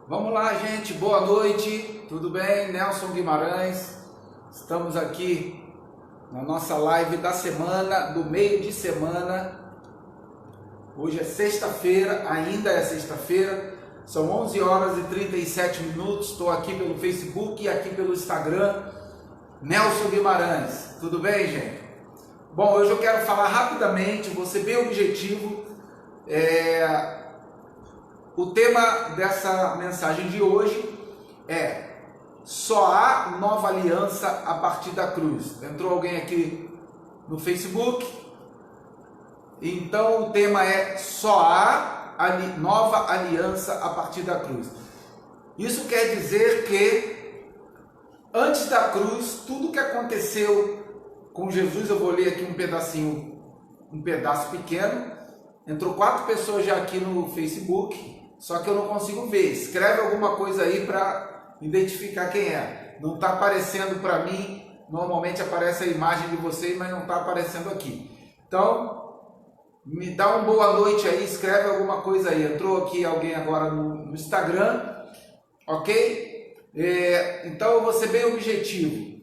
Vamos lá, gente, boa noite, tudo bem? Nelson Guimarães, estamos aqui na nossa live da semana, do meio de semana. Hoje é sexta-feira, ainda é sexta-feira, são 11 horas e 37 minutos, estou aqui pelo Facebook e aqui pelo Instagram, Nelson Guimarães, tudo bem, gente? Bom, hoje eu quero falar rapidamente, vou ser bem objetivo. O tema dessa mensagem de hoje é: só há nova aliança a partir da cruz. Entrou alguém aqui no Facebook? Então o tema é: só há nova aliança a partir da cruz. Isso quer dizer que antes da cruz, tudo que aconteceu com Jesus, eu vou ler aqui um pedaço pequeno. Entrou 4 pessoas já aqui no Facebook, só que eu não consigo ver. Escreve alguma coisa aí para identificar quem é. Não está aparecendo para mim. Normalmente aparece a imagem de vocês, mas não está aparecendo aqui. Então, me dá uma boa noite aí, escreve alguma coisa aí. Entrou aqui alguém agora no Instagram, ok? Então eu vou ser bem objetivo.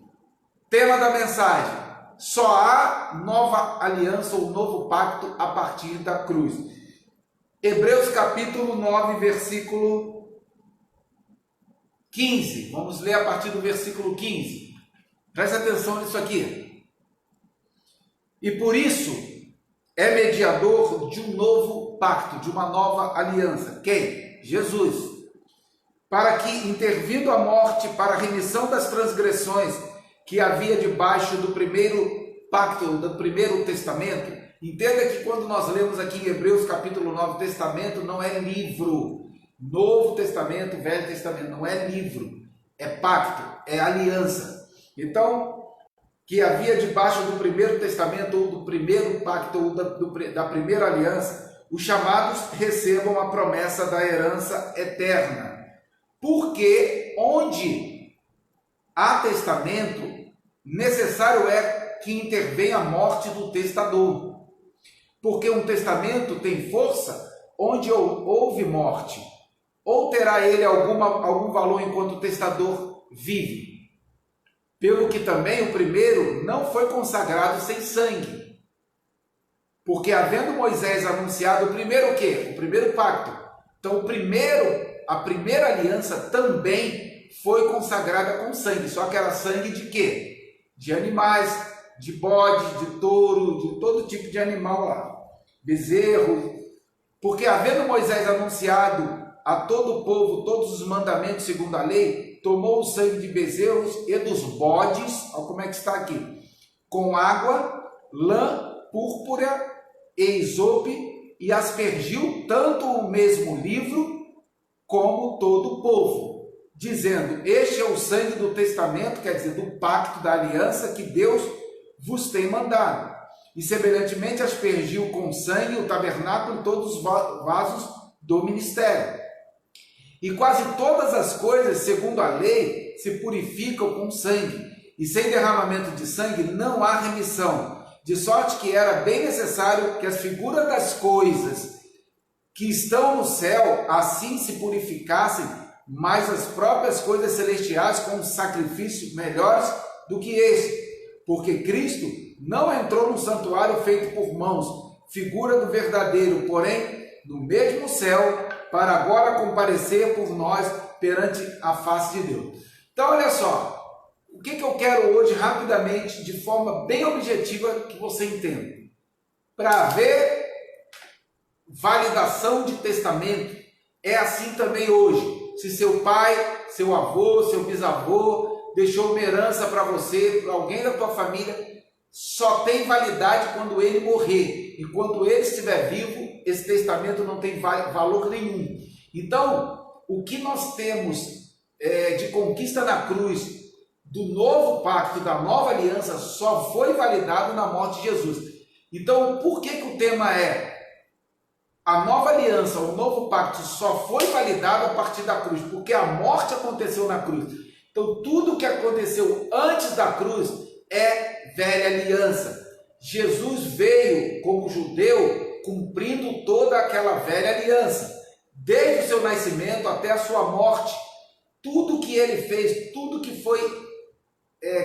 Tema da mensagem: só há nova aliança ou novo pacto a partir da cruz. Hebreus capítulo 9, versículo 15. Vamos ler a partir do versículo 15. Presta atenção nisso aqui. E por isso é mediador de um novo pacto, de uma nova aliança. Quem? Jesus. Para que, intervindo a morte para a remissão das transgressões que havia debaixo do primeiro pacto, do primeiro testamento. Entenda que quando nós lemos aqui em Hebreus capítulo 9, testamento não é livro. Novo Testamento, Velho Testamento, não é livro, é pacto, é aliança. Então, que havia debaixo do primeiro testamento, ou do primeiro pacto, ou da primeira aliança, os chamados recebam a promessa da herança eterna. Porque onde há testamento, necessário é que intervenha a morte do testador. Porque um testamento tem força onde houve morte, ou terá ele algum valor enquanto o testador vive. Pelo que também o primeiro não foi consagrado sem sangue. Porque havendo Moisés anunciado o primeiro o quê? O primeiro pacto. Então a primeira aliança também foi consagrada com sangue. Só que era sangue de quê? De animais, de bode, de touro, de todo tipo de animal lá. Bezerro. Porque havendo Moisés anunciado a todo o povo todos os mandamentos segundo a lei, tomou o sangue de bezerros e dos bodes, olha como é que está aqui, com água, lã, púrpura e isope, e aspergiu tanto o mesmo livro como todo o povo, dizendo: este é o sangue do testamento, quer dizer, do pacto, da aliança que Deus vos tem mandado. E semelhantemente aspergiu com sangue o tabernáculo e todos os vasos do ministério. E quase todas as coisas, segundo a lei, se purificam com sangue, e sem derramamento de sangue não há remissão, de sorte que era bem necessário que as figuras das coisas que estão no céu assim se purificassem, mas as próprias coisas celestiais com sacrifícios melhores do que este, porque Cristo não entrou no santuário feito por mãos, figura do verdadeiro, porém no mesmo céu, para agora comparecer por nós perante a face de Deus. Então olha só, o que eu quero hoje rapidamente, de forma bem objetiva, que você entenda. Para haver validação de testamento, é assim também hoje. Se seu pai, seu avô, seu bisavô deixou uma herança para você, para alguém da tua família, só tem validade quando ele morrer. Enquanto ele estiver vivo, esse testamento não tem valor nenhum. Então, o que nós temos de conquista na cruz, do novo pacto, da nova aliança, só foi validado na morte de Jesus. Então, por que o tema é a nova aliança, o novo pacto só foi validado a partir da cruz? Porque a morte aconteceu na cruz. Então, tudo que aconteceu antes da cruz é velha aliança. Jesus veio como judeu cumprindo toda aquela velha aliança. desde o seu nascimento até a sua morte, tudo que ele fez, tudo que foi,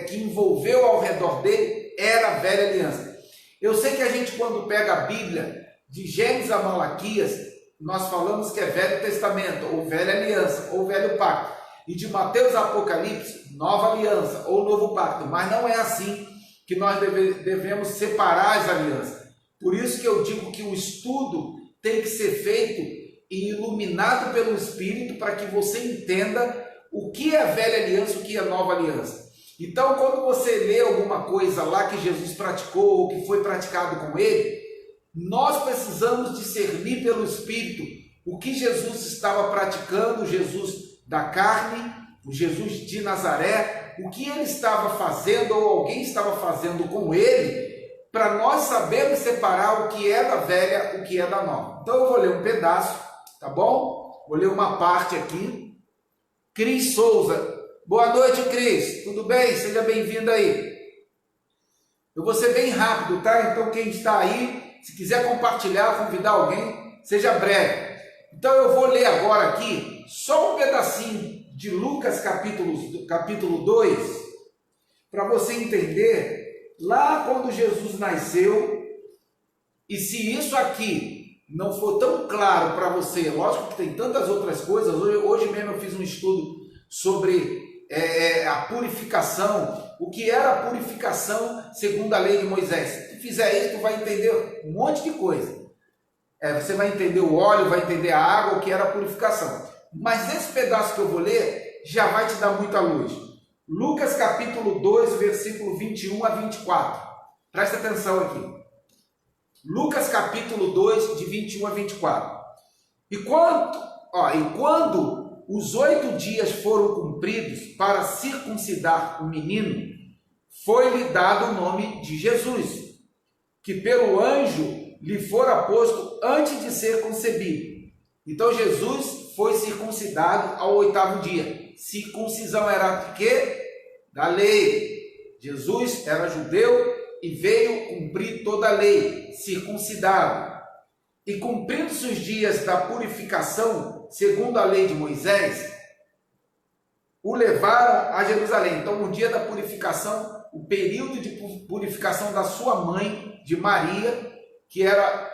que envolveu ao redor dele, era a velha aliança. Eu sei que a gente, quando pega a Bíblia, de Gênesis a Malaquias, nós falamos que é Velho Testamento, ou Velha Aliança, ou Velho Pacto. E de Mateus a Apocalipse, Nova Aliança, ou Novo Pacto. Mas não é assim que nós devemos separar as alianças. Por isso que eu digo que o estudo tem que ser feito e iluminado pelo Espírito, para que você entenda o que é a Velha Aliança, o que é a Nova Aliança. Então, quando você lê alguma coisa lá que Jesus praticou, ou que foi praticado com ele, nós precisamos discernir pelo Espírito o que Jesus estava praticando, o Jesus da carne, o Jesus de Nazaré, o que ele estava fazendo ou alguém estava fazendo com ele, para nós sabermos separar o que é da velha, o que é da nova. Então eu vou ler um pedaço, tá bom? Vou ler uma parte aqui. Cris Souza. Boa noite, Cris. Tudo bem? Seja bem-vindo aí. Eu vou ser bem rápido, tá? Então quem está aí, se quiser compartilhar, convidar alguém, seja breve. Então eu vou ler agora aqui só um pedacinho de Lucas capítulo 2, para você entender lá quando Jesus nasceu. E se isso aqui não for tão claro para você, lógico que tem tantas outras coisas. Hoje mesmo eu fiz um estudo sobre a purificação, o que era a purificação segundo a lei de Moisés. Se tu fizer isso, tu vai entender um monte de coisa. Você vai entender o óleo, vai entender a água, o que era a purificação. Mas esse pedaço que eu vou ler já vai te dar muita luz. Lucas capítulo 2, versículo 21 a 24. Presta atenção aqui. Lucas capítulo 2, de 21 a 24. E quando os 8 dias foram cumpridos para circuncidar o menino, foi-lhe dado o nome de Jesus, que pelo anjo lhe fora posto antes de ser concebido. Então Jesus foi circuncidado ao 8º dia. Circuncisão era de quê? Da lei. Jesus era judeu e veio cumprir toda a lei, circuncidado. E cumprindo-se os dias da purificação, segundo a lei de Moisés, o levaram a Jerusalém. Então, no dia da purificação, o período de purificação da sua mãe, de Maria, que era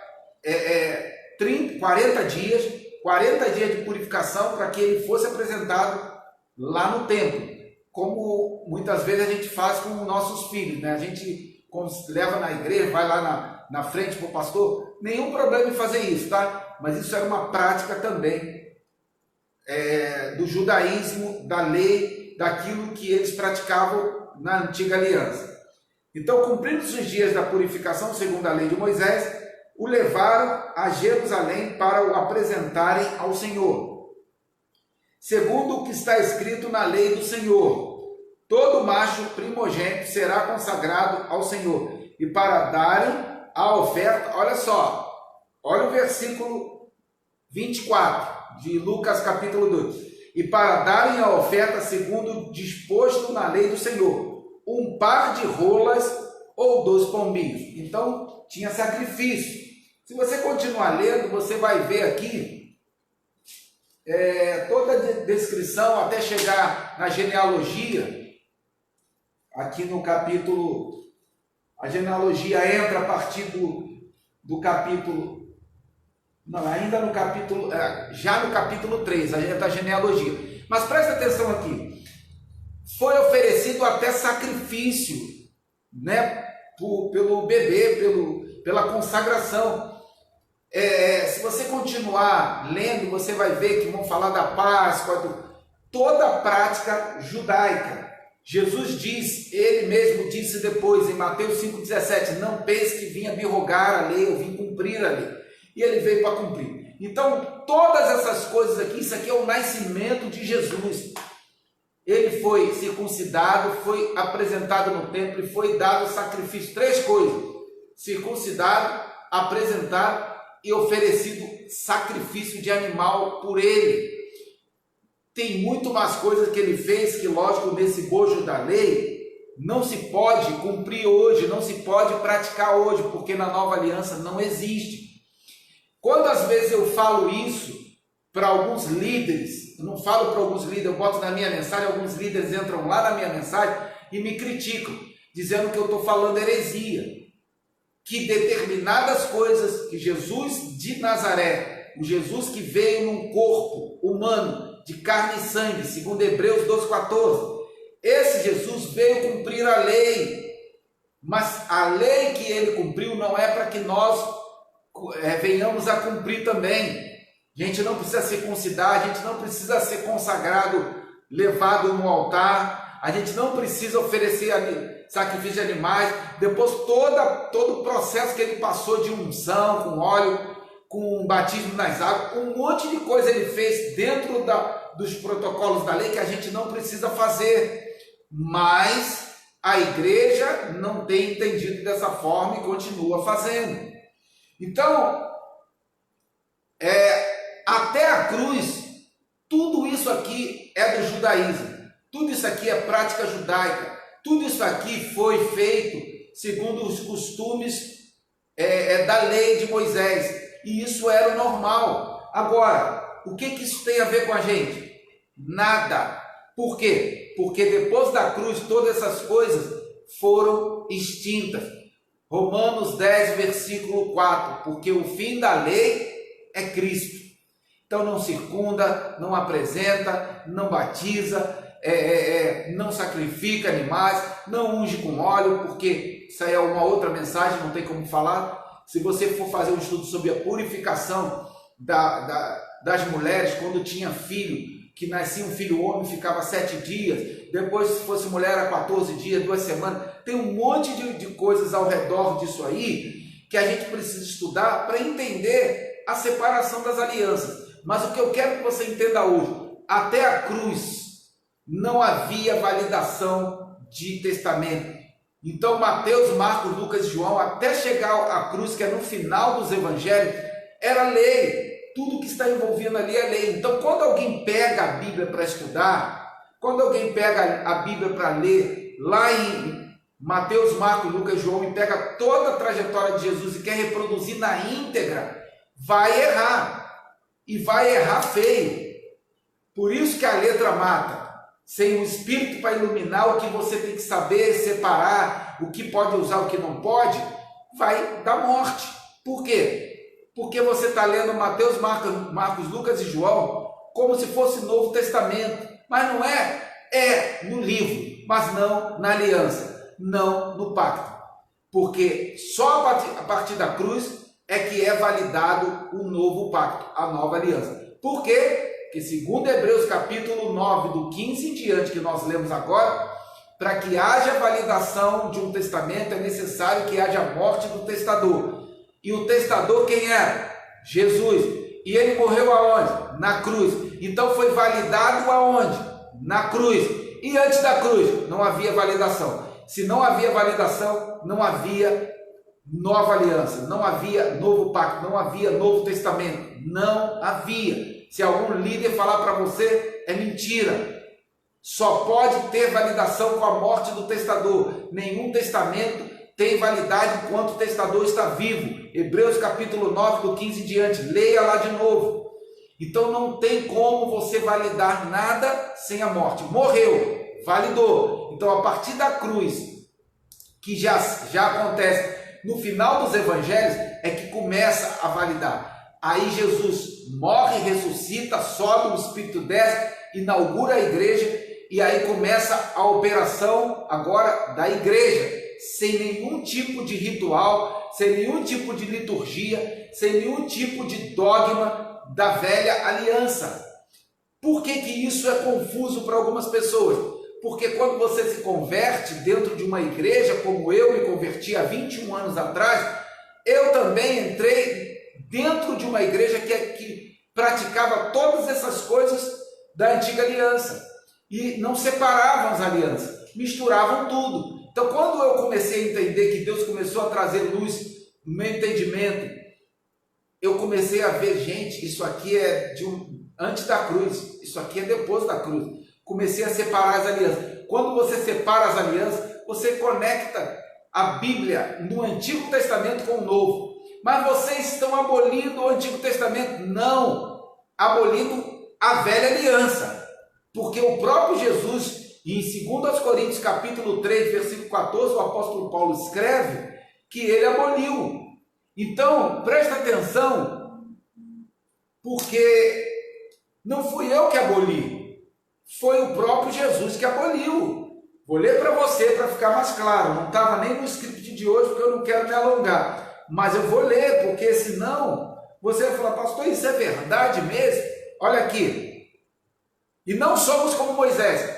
40 dias de purificação, para que ele fosse apresentado lá no templo, como muitas vezes a gente faz com os nossos filhos, né? A gente leva na igreja, vai lá na frente para o pastor, nenhum problema em fazer isso, tá? Mas isso era uma prática também do judaísmo, da lei, daquilo que eles praticavam na antiga aliança. Então, cumprindo-se os dias da purificação, segundo a lei de Moisés, o levaram a Jerusalém para o apresentarem ao Senhor. Segundo o que está escrito na lei do Senhor, todo macho primogênito será consagrado ao Senhor. E para darem a oferta, olha só, olha o versículo 24 de Lucas capítulo 2. E para darem a oferta segundo disposto na lei do Senhor, um par de rolas ou 2 pombinhos. Então, tinha sacrifício. Se você continuar lendo, você vai ver aqui toda a descrição até chegar na genealogia. Aqui no capítulo, a genealogia entra a partir do capítulo, não, ainda no capítulo, já no capítulo 3, aí entra a genealogia. Mas presta atenção aqui. Foi oferecido até sacrifício, né, pelo bebê, pela consagração. Se você continuar lendo, você vai ver que vão falar da Páscoa, toda a prática judaica. Jesus diz, ele mesmo disse depois em Mateus 5,17, não pense que vim abrogar a lei, eu vim cumprir a lei. E ele veio para cumprir. Então, todas essas coisas aqui, isso aqui é o nascimento de Jesus. Ele foi circuncidado, foi apresentado no templo e foi dado sacrifício. 3 coisas: circuncidado, apresentado e oferecido sacrifício de animal por ele. Tem muito mais coisas que ele fez que, lógico, nesse bojo da lei, não se pode cumprir hoje, não se pode praticar hoje, porque na nova aliança não existe. Quando às vezes eu falo isso, para alguns líderes, eu não falo para alguns líderes, eu boto na minha mensagem, alguns líderes entram lá na minha mensagem e me criticam, dizendo que eu estou falando heresia, que determinadas coisas que Jesus de Nazaré, o Jesus que veio num corpo humano, de carne e sangue, segundo Hebreus 12,14, esse Jesus veio cumprir a lei, mas a lei que ele cumpriu não é para que nós venhamos a cumprir também. A gente não precisa circuncidar, a gente não precisa ser consagrado, levado no altar, a gente não precisa oferecer sacrifício de animais. Depois todo o processo que ele passou de unção, com óleo, com batismo nas águas, um monte de coisa ele fez dentro dos protocolos da lei que a gente não precisa fazer. Mas a igreja não tem entendido dessa forma e continua fazendo. Então, até a cruz, tudo isso aqui é do judaísmo, tudo isso aqui é prática judaica, tudo isso aqui foi feito segundo os costumes da lei de Moisés, e isso era o normal. Agora, o que isso tem a ver com a gente? Nada. Por quê? Porque depois da cruz todas essas coisas foram extintas. Romanos 10, versículo 4, porque o fim da lei é Cristo. Então não circunda, não apresenta, não batiza, não sacrifica animais, não unge com óleo, porque isso aí é uma outra mensagem, não tem como falar. Se você for fazer um estudo sobre a purificação das mulheres, quando tinha filho, que nascia um filho homem, ficava 7 dias, depois se fosse mulher era 14 dias, 2 semanas, tem um monte de coisas ao redor disso aí, que a gente precisa estudar para entender a separação das alianças. Mas o que eu quero que você entenda hoje, até a cruz não havia validação de testamento. Então Mateus, Marcos, Lucas e João, até chegar à cruz, que é no final dos evangelhos, era lei. Tudo que está envolvido ali é lei. Então, quando alguém pega a Bíblia para estudar, quando alguém pega a Bíblia para ler, lá em Mateus, Marcos, Lucas e João, e pega toda a trajetória de Jesus e quer reproduzir na íntegra, vai errar. E vai errar feio. Por isso que a letra mata. Sem o Espírito para iluminar o que você tem que saber, separar, o que pode usar, o que não pode, vai dar morte. Por quê? Porque você está lendo Mateus, Marcos, Lucas e João como se fosse Novo Testamento. Mas não é. É no livro, mas não na aliança, não no pacto. Porque só a partir da cruz é que é validado o novo pacto, a nova aliança. Por quê? Porque segundo Hebreus capítulo 9, do 15 em diante, que nós lemos agora, para que haja validação de um testamento é necessário que haja a morte do testador. E o testador quem era? Jesus. E ele morreu aonde? Na cruz. Então foi validado aonde? Na cruz. E antes da cruz não havia validação. Se não havia validação, não havia nova aliança, não havia novo pacto, não havia novo testamento, não havia. Se algum líder falar para você, é mentira. Só pode ter validação com a morte do testador. Nenhum testamento tem validade enquanto o testador está vivo. Hebreus capítulo 9, do 15 em diante, leia lá de novo. Então não tem como você validar nada sem a morte. Morreu, validou. Então a partir da cruz, que já acontece no final dos evangelhos, é que começa a validar. Aí Jesus morre, ressuscita, sobe, o Espírito desce, inaugura a igreja, e aí começa a operação agora da igreja, sem nenhum tipo de ritual, sem nenhum tipo de liturgia, sem nenhum tipo de dogma da velha aliança. Por que isso é confuso para algumas pessoas? Porque quando você se converte dentro de uma igreja, como eu me converti há 21 anos atrás, eu também entrei dentro de uma igreja que praticava todas essas coisas da antiga aliança. E não separavam as alianças, misturavam tudo. Então, quando eu comecei a entender que Deus começou a trazer luz no meu entendimento, eu comecei a ver, gente, isso aqui é antes da cruz, isso aqui é depois da cruz. Comecei a separar as alianças. Quando você separa as alianças, você conecta a Bíblia no Antigo Testamento com o Novo. Mas vocês estão abolindo o Antigo Testamento? Não! abolido a velha aliança, porque o próprio Jesus, em 2 Coríntios capítulo 3, versículo 14, o apóstolo Paulo escreve que ele aboliu. Então, presta atenção, porque não fui eu que aboli, foi o próprio Jesus que aboliu. Vou ler para você para ficar mais claro, não estava nem no script de hoje porque eu não quero me alongar, mas eu vou ler, porque senão você vai falar, pastor, isso é verdade mesmo? Olha aqui, e não somos como Moisés,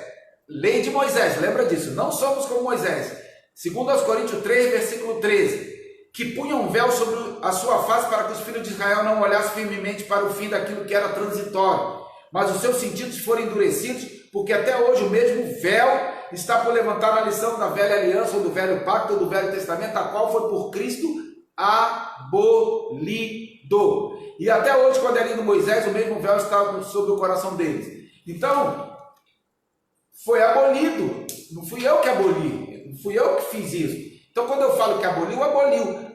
lei de Moisés, lembra disso, não somos como Moisés, 2 Coríntios 3, versículo 13, que punha um véu sobre a sua face para que os filhos de Israel não olhassem firmemente para o fim daquilo que era transitório, mas os seus sentidos foram endurecidos, porque até hoje o mesmo véu está por levantar na lição da velha aliança, ou do velho pacto, ou do velho testamento, a qual foi por Cristo abolido. E até hoje, quando é lido Moisés, o mesmo véu está sobre o coração deles. Então, foi abolido. Não fui eu que aboli, não fui eu que fiz isso. Então, quando eu falo que aboliu,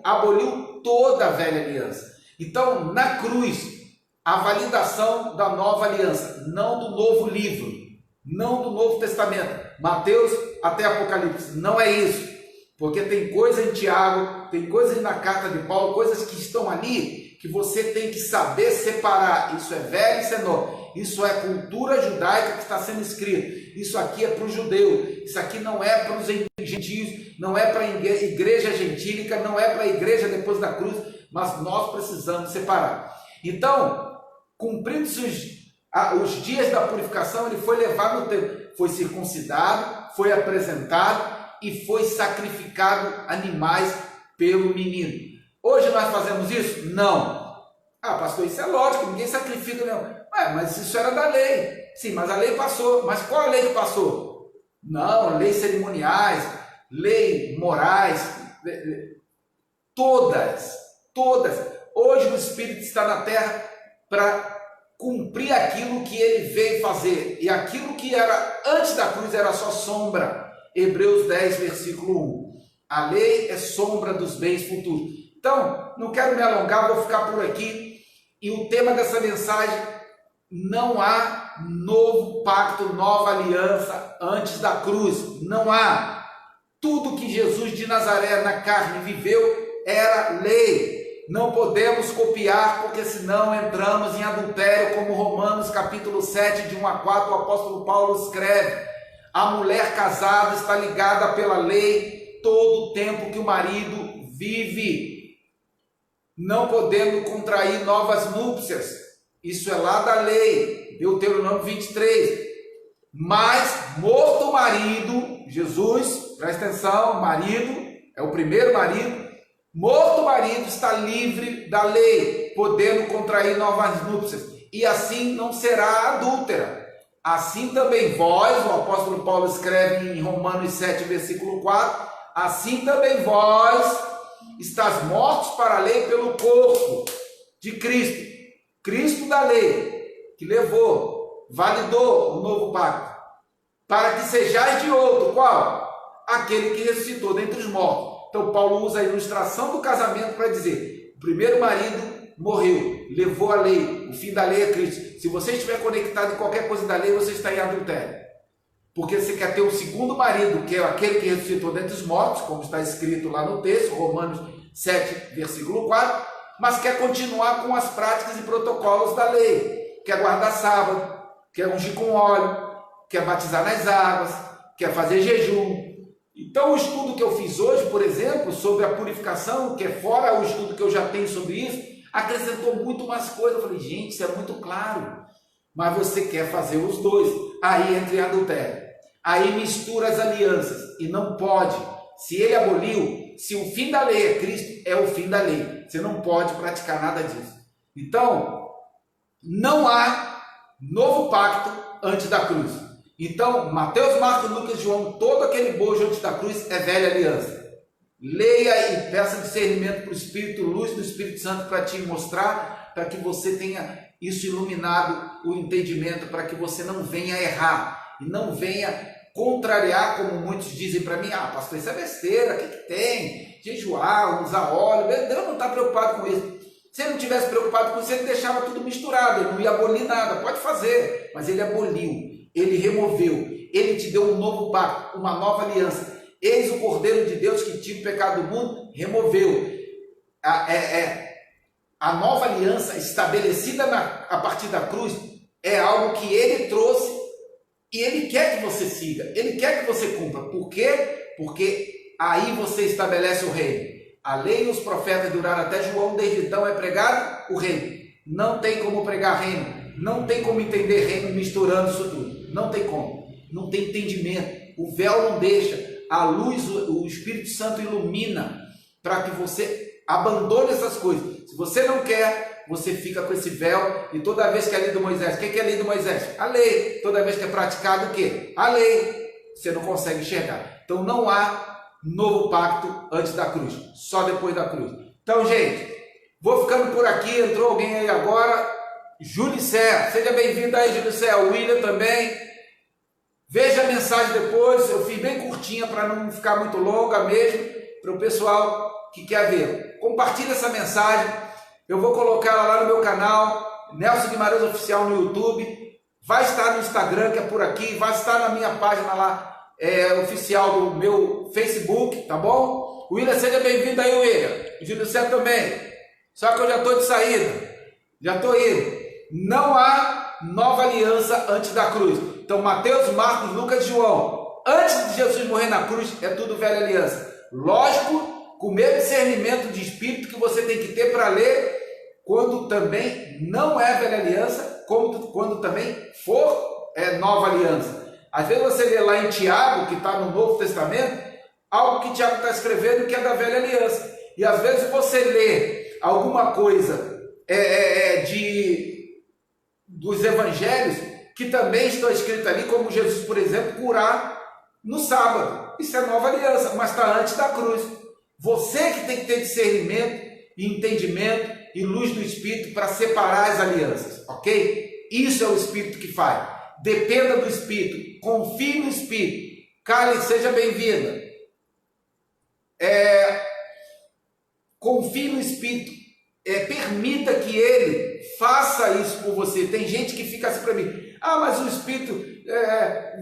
aboliu toda a velha aliança. Então, na cruz, a validação da nova aliança, não do novo livro, não do Novo Testamento, Mateus até Apocalipse, não é isso, porque tem coisa em Tiago, tem coisa na carta de Paulo, coisas que estão ali, que você tem que saber separar, isso é velho, isso é novo, isso é cultura judaica que está sendo escrito, isso aqui é para o judeu, isso aqui não é para os gentios, não é para a igreja gentílica, não é para a igreja depois da cruz, mas nós precisamos separar. Então, cumprindo-se os dias da purificação, ele foi levado no templo, foi circuncidado, foi apresentado e foi sacrificado animais pelo menino. Hoje nós fazemos isso? Não. Ah, pastor, isso é lógico, ninguém sacrifica não. Mas isso era da lei. Sim, mas a lei passou. Mas qual a lei que passou? Não, leis cerimoniais, leis morais, todas. Hoje o Espírito está na terra para cumprir aquilo que ele veio fazer, e aquilo que era antes da cruz era só sombra. Hebreus 10, versículo 1. A lei é sombra dos bens futuros. Então, não quero me alongar, vou ficar por aqui. E o tema dessa mensagem: não há novo pacto, nova aliança antes da cruz. Não há. Tudo que Jesus de Nazaré na carne viveu era lei. Não podemos copiar, porque senão entramos em adultério, como Romanos capítulo 7, de 1 a 4, o apóstolo Paulo escreve. A mulher casada está ligada pela lei todo o tempo que o marido vive, não podendo contrair novas núpcias. Isso é lá da lei, Deuteronômio 23. Mas morto o marido, Jesus, presta atenção, marido, é o primeiro marido, morto o marido está livre da lei, podendo contrair novas núpcias, e assim não será adúltera. Assim também vós, o apóstolo Paulo escreve em Romanos 7, versículo 4, assim também vós estáis mortos para a lei pelo corpo de Cristo. Cristo da lei, que levou, validou o novo pacto, para que sejais de outro. Qual? Aquele que ressuscitou dentre os mortos. Então Paulo usa a ilustração do casamento para dizer: o primeiro marido morreu, levou a lei, o fim da lei é Cristo. Se você estiver conectado em qualquer coisa da lei, você está em adultério, porque você quer ter o segundo marido, que é aquele que ressuscitou dentre os mortos, como está escrito lá no texto, Romanos 7, versículo 4, mas quer continuar com as práticas e protocolos da lei, quer guardar sábado, quer ungir com óleo, quer batizar nas águas, quer fazer jejum. Então o estudo que eu fiz hoje, por exemplo, sobre a purificação, que é fora o estudo que eu já tenho sobre isso, acrescentou muito mais coisa. Eu falei, gente, isso é muito claro, mas você quer fazer os dois, aí entra em adultério, aí mistura as alianças, e não pode. Se ele aboliu, se o fim da lei é Cristo, é o fim da lei, você não pode praticar nada disso. Então, não há novo pacto antes da cruz. Então, Mateus, Marcos, Lucas, João, todo aquele bojo antes da cruz é velha aliança. Leia e peça discernimento para o Espírito, luz do Espírito Santo para te mostrar, para que você tenha isso iluminado, o entendimento, para que você não venha errar e não venha contrariar, como muitos dizem para mim: ah, pastor, isso é besteira, o que tem? Jejuar, usar óleo, Deus não está preocupado com isso. Se ele não tivesse preocupado com isso, ele deixava tudo misturado, ele não ia abolir nada. Pode fazer, mas ele aboliu, ele removeu, ele te deu um novo pacto, uma nova aliança. Eis o Cordeiro de Deus que tira o pecado do mundo, removeu. A nova aliança estabelecida a partir da cruz é algo que ele trouxe e ele quer que você siga, ele quer que você cumpra. Por quê? Porque aí você estabelece o reino. A lei e os profetas duraram até João, desde então é pregado o reino. Não tem como pregar reino, não tem como entender reino misturando isso tudo. Não tem como, não tem entendimento. O véu não deixa, a luz, o Espírito Santo ilumina para que você abandone essas coisas. Se você não quer, você fica com esse véu e toda vez que é a lei do Moisés, o que é a lei do Moisés? A lei. Toda vez que é praticado o quê? A lei. Você não consegue enxergar. Então não há novo pacto antes da cruz, só depois da cruz. Então, gente, vou ficando por aqui. Entrou alguém aí agora, Julicé, seja bem-vindo aí, Julicé. O William também. Veja a mensagem depois, eu fiz bem curtinha para não ficar muito longa mesmo, para o pessoal que quer ver. Compartilhe essa mensagem, eu vou colocar ela lá no meu canal, Nelson Guimarães Oficial no YouTube, vai estar no Instagram, que é por aqui, vai estar na minha página lá, oficial do meu Facebook, tá bom? William, seja bem-vindo aí, William. O Júlio Cé também. Só que eu já estou de saída. Já estou indo. Não há nova aliança antes da cruz. Então, Mateus, Marcos, Lucas e João. Antes de Jesus morrer na cruz, é tudo velha aliança. Lógico, com o mesmo discernimento de espírito que você tem que ter para ler, quando também não é velha aliança, quando também for nova aliança. Às vezes você lê lá em Tiago, que está no Novo Testamento, algo que Tiago está escrevendo que é da velha aliança. E às vezes você lê alguma coisa dos evangelhos que também estão escritos ali, como Jesus, por exemplo, curar no sábado. Isso é nova aliança, mas está antes da cruz. Você que tem que ter discernimento, entendimento e luz do Espírito para separar as alianças, ok? Isso é o Espírito que faz. Dependa do Espírito, confie no Espírito. Karen, seja bem-vinda. Confie no Espírito, permita que Ele faça isso por você. Tem gente que fica assim para mim, mas o Espírito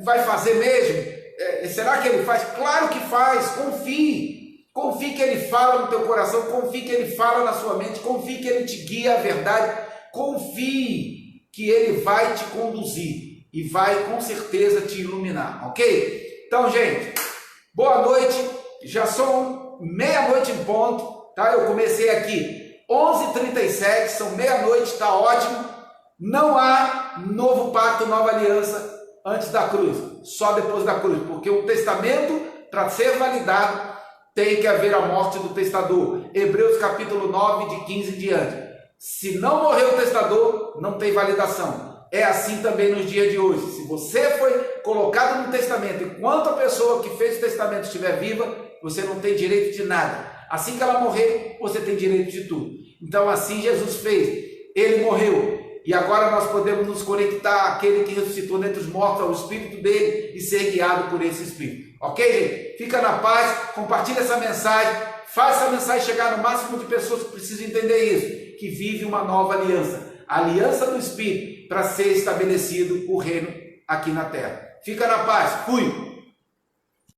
vai fazer mesmo? Será que Ele faz? Claro que faz, confie que Ele fala no teu coração, confie que Ele fala na sua mente, confie que Ele te guia à verdade, confie que Ele vai te conduzir e vai com certeza te iluminar, ok? Então, gente, boa noite, já são meia-noite em ponto, tá? Eu comecei aqui 11h37, são meia-noite, tá ótimo. Não há novo pacto, nova aliança antes da cruz, só depois da cruz, porque o testamento, para ser validado, tem que haver a morte do testador. Hebreus capítulo 9, de 15 em diante. Se não morrer o testador, não tem validação. É assim também nos dias de hoje. Se você foi colocado no testamento, enquanto a pessoa que fez o testamento estiver viva, você não tem direito de nada. Assim que ela morrer, você tem direito de tudo. Então assim Jesus fez. Ele morreu. E agora nós podemos nos conectar àquele que ressuscitou dentre os mortos, ao Espírito dele, e ser guiado por esse Espírito. Ok, gente? Fica na paz, compartilha essa mensagem, faça essa mensagem chegar no máximo de pessoas que precisam entender isso, que vive uma nova aliança. A aliança do Espírito, para ser estabelecido o reino aqui na terra. Fica na paz. Fui!